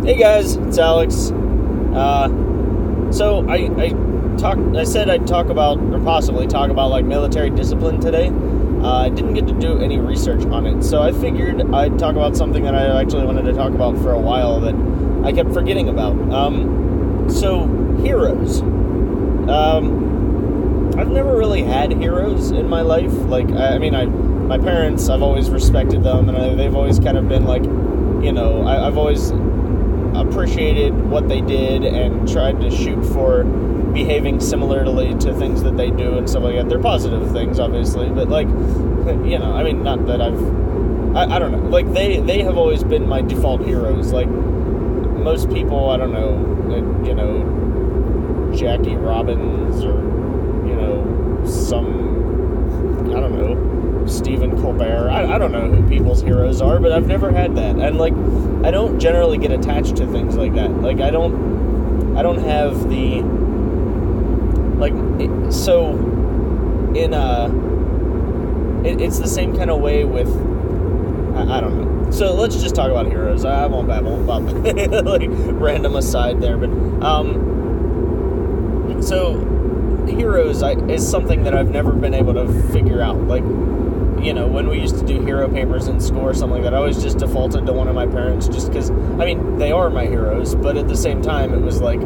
Hey guys, it's Alex. So I said I'd talk about, or possibly talk about, like, military discipline today. I didn't get to do any research on it, so I figured I'd talk about something that I actually wanted to talk about for a while that I kept forgetting about. So heroes. I've never really had heroes in my life. Like, my parents, I've always respected them, and they've always kind of been like, I've always appreciated what they did and tried to shoot for behaving similarly to things that they do and stuff like that. They're positive things, obviously, but like, not that I don't know. Like, they have always been my default heroes. Like, most people, I don't know, Jackie Robbins or, Stephen Colbert. I don't know who people's heroes are, but I've never had that. And, like, I don't generally get attached to things like that. Like, I don't have the, like, so, it's the same kind of way with, I don't know. So let's just talk about heroes. I won't babble about like random aside there, but so heroes is something that I've never been able to figure out. Like, when we used to do hero papers in school or something like that, I always just defaulted to one of my parents, just because, they are my heroes, but at the same time, it was like,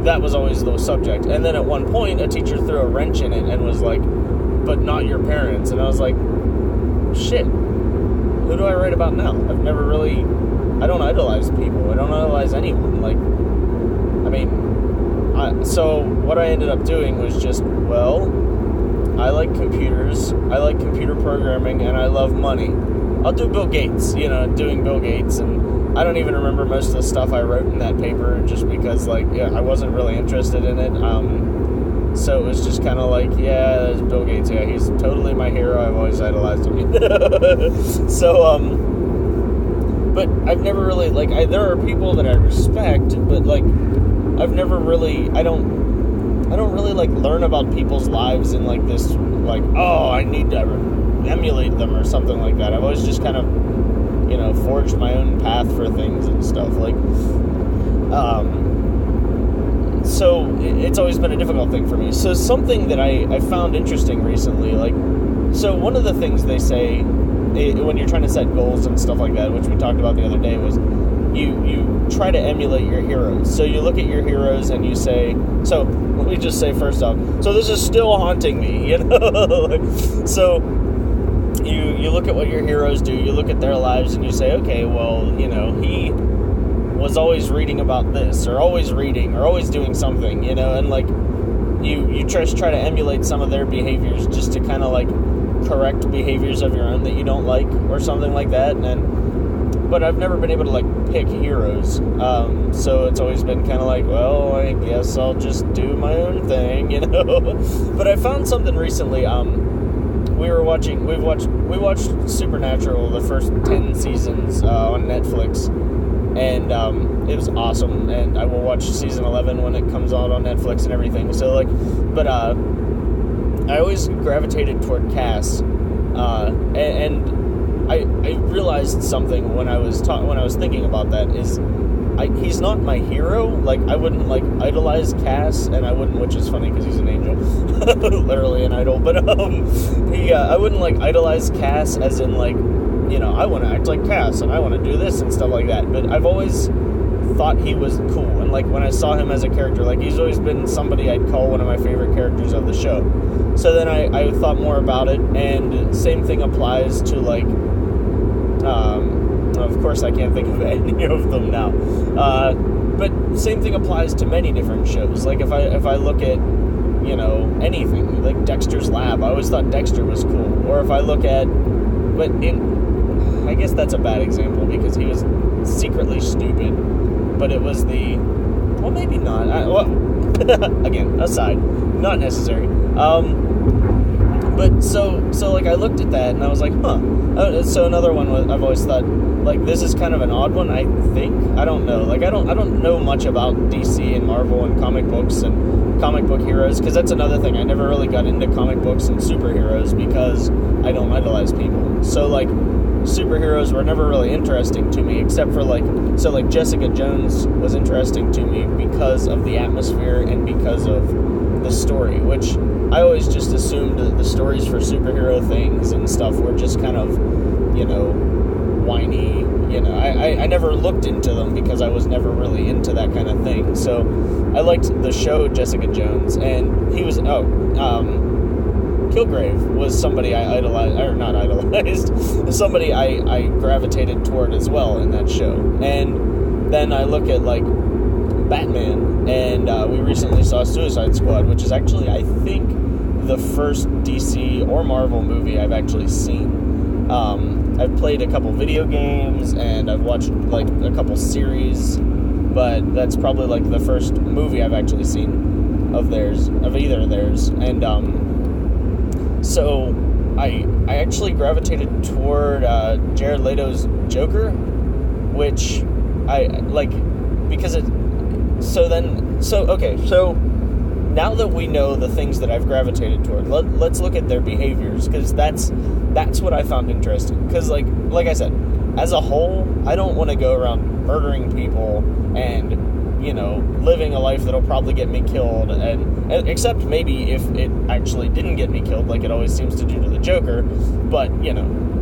that was always the subject. And then at one point, a teacher threw a wrench in it and was like, but not your parents. And I was like, shit, who do I write about now? I don't idolize people. I don't idolize anyone. Like, so what I ended up doing was just, I like computers, I like computer programming, and I love money. I'll do Bill Gates, doing Bill Gates, and I don't even remember most of the stuff I wrote in that paper, just because, I wasn't really interested in it. So it was just kind of like, yeah, there's Bill Gates, yeah, he's totally my hero, I've always idolized him. So, but I've never really, there are people that I respect, but, I've never really, I don't really, learn about people's lives in, this, I need to emulate them or something like that. I've always just kind of, forged my own path for things and stuff, so it's always been a difficult thing for me. So something that I found interesting recently, so one of the things they say when you're trying to set goals and stuff like that, which we talked about the other day, was you try to emulate your heroes. So you look at your heroes and you say, so let me just say first off, so this is still haunting me, so you look at what your heroes do, you look at their lives and you say, okay, well, he was always reading about this, or always reading, or always doing something, and you just try to emulate some of their behaviors just to kind of correct behaviors of your own that you don't like, or something like that. But I've never been able to pick heroes, so it's always been kind of I guess I'll just do my own thing, But I found something recently. We watched Supernatural, the first 10 seasons on Netflix, and it was awesome. And I will watch season 11 when it comes out on Netflix and everything. So but I always gravitated toward Cass, and I realized something when I was thinking about that is, he's not my hero. I wouldn't idolize Cass, and I wouldn't, which is funny because he's an angel, literally an idol. But I wouldn't idolize Cass as in I want to act like Cass and I want to do this and stuff like that. But I've always thought he was cool, and when I saw him as a character, he's always been somebody I'd call one of my favorite characters of the show. So then I thought more about it, and same thing applies to of course I can't think of any of them now, but same thing applies to many different shows. If I look at anything Dexter's Lab, I always thought Dexter was cool. Or if I look at, I guess that's a bad example because he was secretly stupid, but it was maybe not. Again, aside, not necessary. But so I looked at that and I was like, huh. So another one I've always thought, this is kind of an odd one, I think. I don't know. I don't know much about DC and Marvel and comic books and comic book heroes, because that's another thing. I never really got into comic books and superheroes because I don't idolize people. So superheroes were never really interesting to me, except for like Jessica Jones was interesting to me because of the atmosphere and because of the story, which I always just assumed that the stories for superhero things and stuff were just kind of, whiny. I never looked into them because I was never really into that kind of thing. So I liked the show Jessica Jones, and he was Kilgrave was somebody I idolized, or not idolized, somebody I gravitated toward as well in that show. And then I look at like Batman, and we recently saw Suicide Squad, which is actually, I think, the first DC or Marvel movie I've actually seen. I've played a couple video games, and I've watched like a couple series, but that's probably like the first movie I've actually seen of either of theirs. And so I actually gravitated toward Jared Leto's Joker, which I like because so now that we know the things that I've gravitated toward, let's look at their behaviors, because that's what I found interesting. Because like I said, as a whole, I don't want to go around murdering people and living a life that'll probably get me killed, and except maybe if it actually didn't get me killed, like it always seems to do to the Joker. But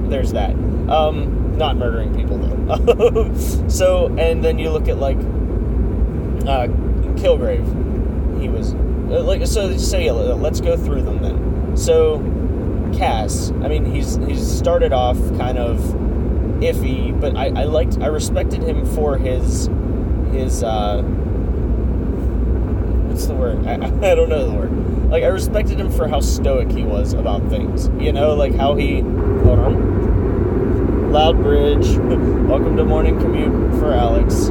there's that. Not murdering people though. So, and then you look at like Kilgrave. He was let's go through them then. So Cass, I mean, he's started off kind of iffy, but I respected him for his what's the word? I don't know the word. Like, I respected him for how stoic he was about things. Like how he... Hold on. Loud Bridge. Welcome to Morning Commute for Alex.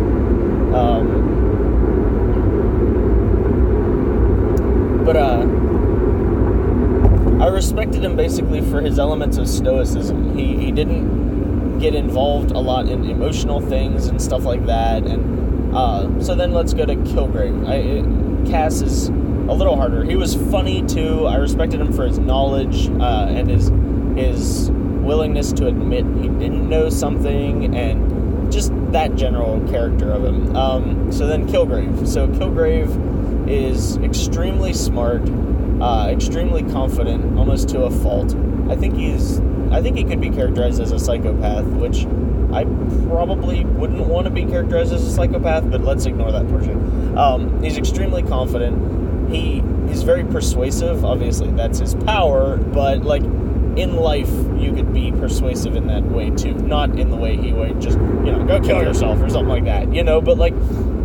I respected him basically for his elements of stoicism. He didn't get involved a lot in emotional things and stuff like that. And so then let's go to Kilgrave. Cass is a little harder. He was funny too. I respected him for his knowledge and his willingness to admit he didn't know something, and just that general character of him. So then Kilgrave. So Kilgrave is extremely smart, extremely confident, almost to a fault. I think he could be characterized as a psychopath, which I probably wouldn't want to be characterized as a psychopath, but let's ignore that portion. He's extremely confident. He's very persuasive. Obviously, that's his power, but like in life, you could be persuasive in that way too. Not in the way he would just, go kill yourself or something like that, but like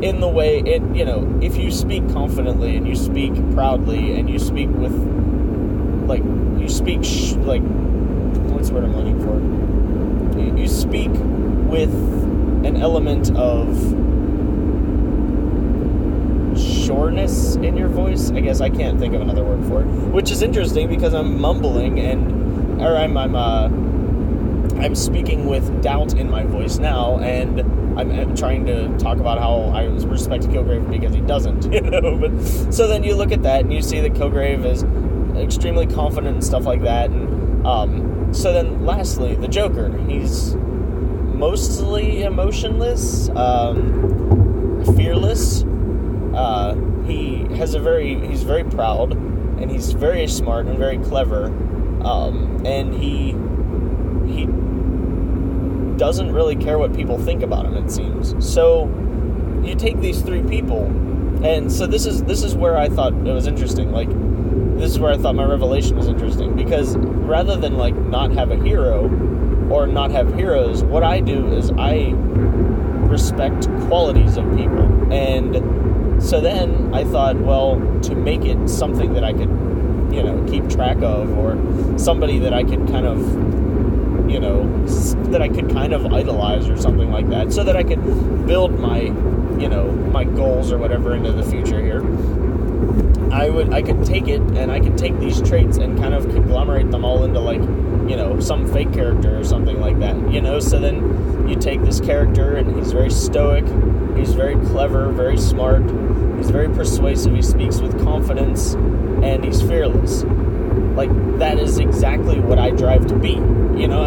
in the way if you speak confidently and you speak proudly and you speak with what's the word I'm looking for? You speak with an element of sureness in your voice. I guess I can't think of another word for it, which is interesting because I'm mumbling I'm speaking with doubt in my voice now, and I'm trying to talk about how I respect Kilgrave because he doesn't, But so then you look at that and you see that Kilgrave is extremely confident and stuff like that, and so then lastly, the Joker. He's mostly emotionless, fearless. He's very proud, and he's very smart and very clever, and he doesn't really care what people think about him, it seems. So you take these three people, and so this is where I thought it was interesting. Like, this is where I thought my revelation was interesting, because rather than like not have a hero or not have heroes, what I do is I respect qualities of people. And so then I thought, well, to make it something that I could, keep track of, or somebody that I could kind of, that I could kind of idolize or something like that, so that I could build my, my goals or whatever into the future here. I could take it, and I could take these traits and kind of conglomerate them all into like, some fake character or something like that, so then you take this character, and he's very stoic, he's very clever, very smart, he's very persuasive, he speaks with confidence, and he's fearless. like, that is exactly what I drive to be, you know.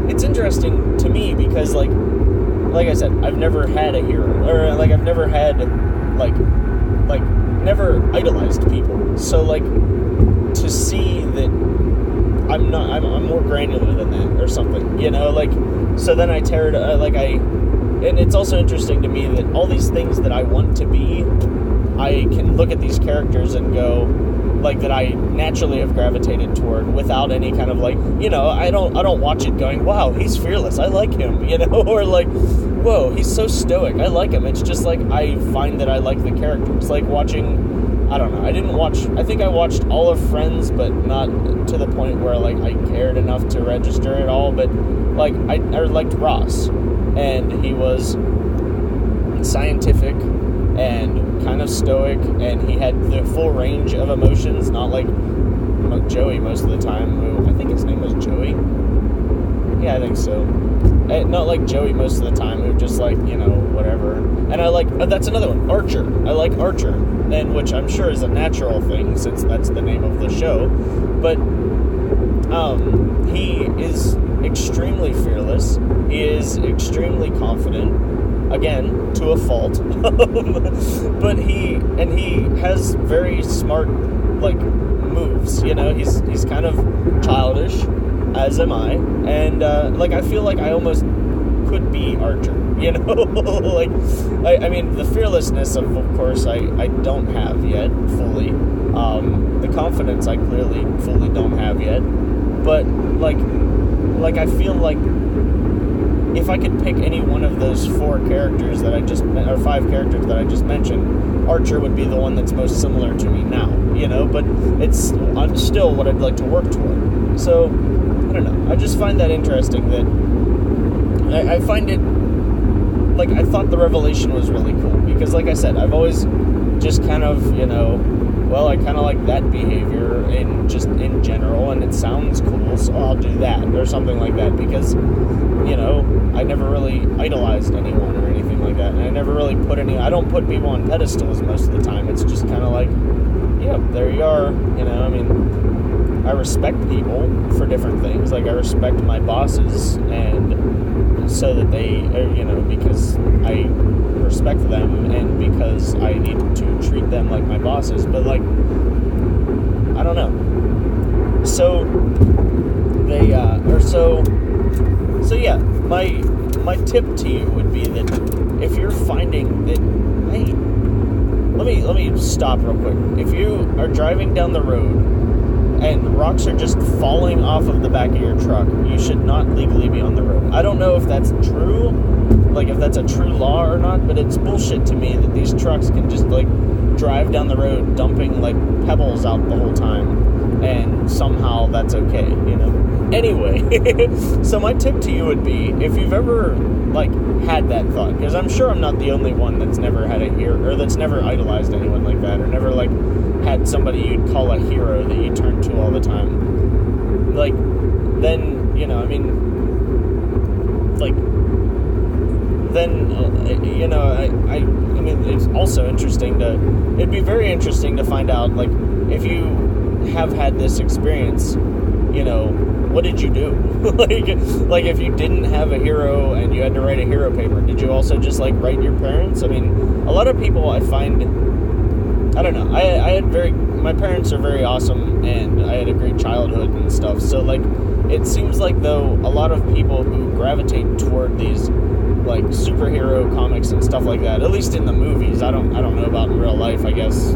It's interesting to me because, like I said, I've never had a hero, or like I've never had never idolized people. So, like, to see that I'm more granular than that or something, you know, like, so then I tear it, and it's also interesting to me that all these things that I want to be, I can look at these characters and go, like, that I naturally have gravitated toward without any kind of, like, you know, I don't watch it going, wow, he's fearless, I like him, you know, or like, whoa, he's so stoic, I like him. It's just like, I find that I like the character. It's like watching, I don't know, I think I watched all of Friends, but not to the point where, like, I cared enough to register it all, but, like, I liked Ross, and he was scientific and kind of stoic, and he had the full range of emotions, not like Joey most of the time, who, I think his name was Joey? Yeah, I think so. Not like Joey most of the time, who just, like, you know, whatever. And I like, that's another one, Archer. I like Archer, and which I'm sure is a natural thing, since that's the name of the show, but he is extremely fearless, he is extremely confident, again, to a fault, but he has very smart, like, moves, you know. He's kind of childish, as am I, and like, I feel like I almost could be Archer, you know. Like, I mean, the fearlessness of course I don't have yet fully, the confidence I clearly fully don't have yet, but like I feel like if I could pick any one of those four characters that or five characters that I just mentioned, Archer would be the one that's most similar to me now, you know, but I'm still what I'd like to work toward. So, I don't know, I just find that interesting, that I find it, like, I thought the revelation was really cool, because, like I said, I've always just kind of, you know, well, I kind of like that behavior in general, and it sounds cool, so I'll do that, or something like that, because, you know, I never really idolized anyone or anything like that, and I don't put people on pedestals most of the time. It's just kind of like, yeah, there you are, you know. I mean, I respect people for different things, like I respect my bosses, and so that they, you know, because I respect them and because I need to treat them like my bosses, but, like, I don't know. So they so yeah, my tip to you would be that if you're finding that, hey, let me stop real quick. If you are driving down the road and rocks are just falling off of the back of your truck, you should not legally be on the road. I don't know if that's true, like if that's a true law or not, but it's bullshit to me that these trucks can just, like, drive down the road dumping, like, pebbles out the whole time, and somehow that's okay, you know? Anyway, so my tip to you would be, if you've ever, like, had that thought, because I'm sure I'm not the only one that's never had a hero, or that's never idolized anyone like that, or never, like, had somebody you'd call a hero that you turn to all the time, like, then, you know, I mean, like, then, you know, I mean, it's also it'd be very interesting to find out, like, if you have had this experience, you know, what did you do? like if you didn't have a hero and you had to write a hero paper, did you also just, like, write your parents? I mean, a lot of people, I find, I don't know, my parents are very awesome, and I had a great childhood and stuff, so, like, it seems like, though, a lot of people who gravitate toward these, like, superhero comics and stuff like that, at least in the movies, I don't know about in real life, I guess,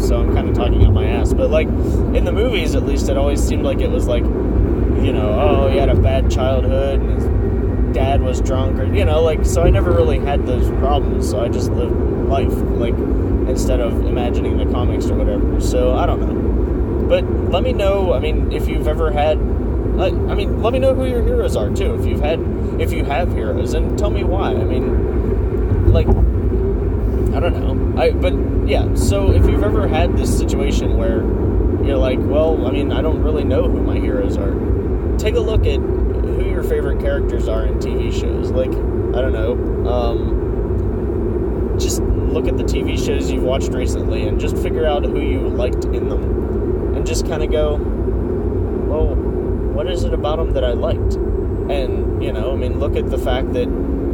so I'm kind of talking out my ass, but, like, in the movies, at least, it always seemed like it was, like, you know, oh, he had a bad childhood, and his dad was drunk, or, you know, like, so I never really had those problems, so I just lived life, like, instead of imagining the comics or whatever, so I don't know, but let me know, I mean, if you've ever had, let me know who your heroes are, too, if you have heroes, and tell me why. I mean, like, I don't know, but yeah, so if you've ever had this situation where you're like, well, I mean, I don't really know who my heroes are, take a look at who your favorite characters are in TV shows, like, I don't know, just look at the TV shows you've watched recently, and just figure out who you liked in them, and just kind of go, well, what is it about him that I liked? And, look at the fact that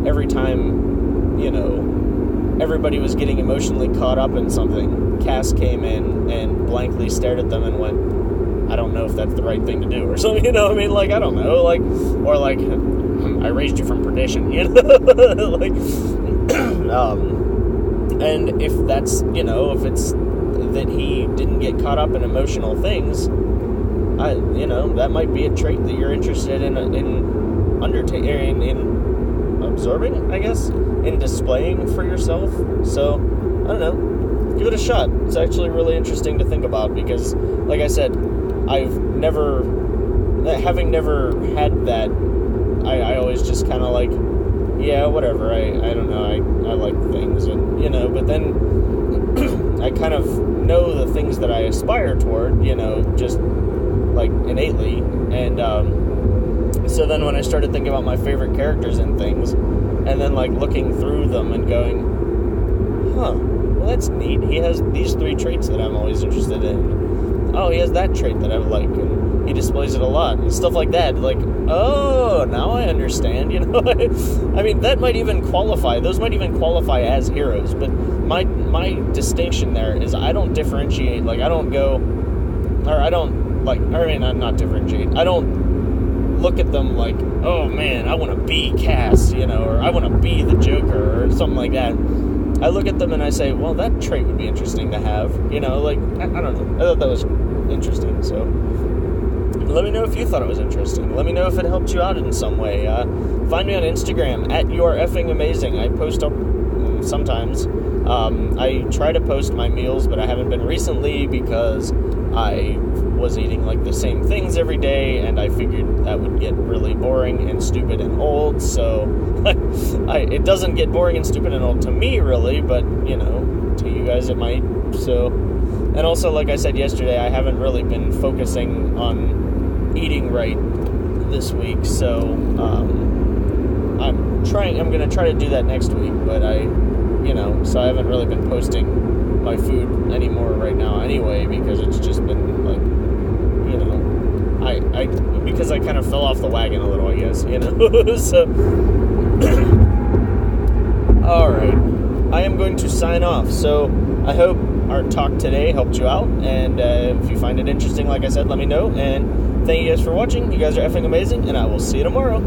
every time, everybody was getting emotionally caught up in something, Cass came in and blankly stared at them and went, I don't know if that's the right thing to do, or something, I don't know, I raised you from perdition, and if that's, if it's that he didn't get caught up in emotional things, that might be a trait that you're interested in absorbing, I guess, in displaying for yourself. So, I don't know, give it a shot. It's actually really interesting to think about, because, like I said, having never had that, I always just kind of like, yeah, whatever, I don't know, I like things, and, but then I kind of know the things that I aspire toward, just, like, innately, and, so then when I started thinking about my favorite characters and things, and then, like, looking through them and going, well, that's neat, he has these 3 traits that I'm always interested in, oh, he has that trait that I like, and he displays it a lot, and stuff like that, like, oh, now I understand, that might even qualify, those might even qualify as heroes, but my distinction there is I don't differentiate, like, I don't go, or I don't, like, not differentiate, I don't look at them like, oh man, I want to be Cass, or I want to be the Joker, or something like that. I look at them and I say, well, that trait would be interesting to have, I don't know, I thought that was interesting, so let me know if you thought it was interesting. Let me know if it helped you out in some way. Find me on Instagram at YouAreEffingAmazing. I post up sometimes. I try to post my meals, but I haven't been recently because I was eating like the same things every day, and I figured that would get really boring and stupid and old, so it doesn't get boring and stupid and old to me, really, but, to you guys it might, so, and also, like I said yesterday, I haven't really been focusing on eating right this week, so, I'm going to try to do that next week, but so I haven't really been posting my food anymore right now anyway, because it's just been, like, because I kind of fell off the wagon a little, I guess, so, alright, I am going to sign off, so I hope our talk today helped you out, and if you find it interesting, like I said, let me know, and thank you guys for watching. You guys are effing amazing, and I will see you tomorrow.